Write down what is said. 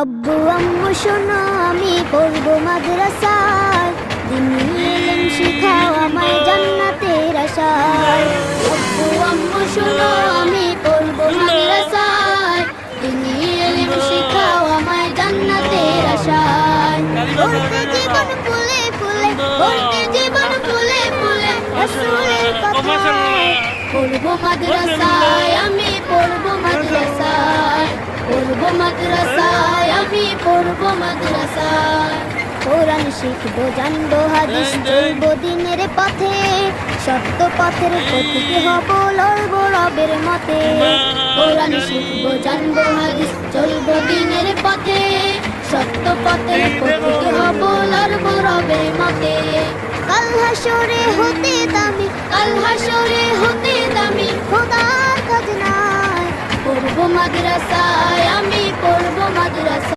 আব্বু আম্মু শোনো আমি পড়বো মাদ্রাসায়, দিনী ইলম শিখাও আমায় জান্নাতের আশায়। আব্বু আম্মু শোনো আমি পড়বো মাদ্রাসায়, দিনী ইলম শিখাও আমায় জান্নাতের আশায়। ভর্তি জীবন ফুলে ফুলে, ভর্তি জীবন ফুলে ফুলে রাসূলের কথায়। পড়বো মাদ্রাসায় আমি পড়বো মাদ্রাসায়, পড়বো মাদ্রাসায় আমি পড়বো মাদ্রাসায়। কোরআন শিখবো জানবো হাদিস চলবো দিনের পথে, সত্য পথের পথিক হব লড়বো রবের মতে। কোরআন শিখবো জানবো হাদিস চলবো দিনের পথে, সত্য পথের পথিক হব লড়বো রবের মতে। কাল হাসরে হতে দামি, কাল হাসরে হতে দামি খোদার খাজনায়। পড়বো মাদ্রাসায় আমি পড়বো মাদ্রাসায়।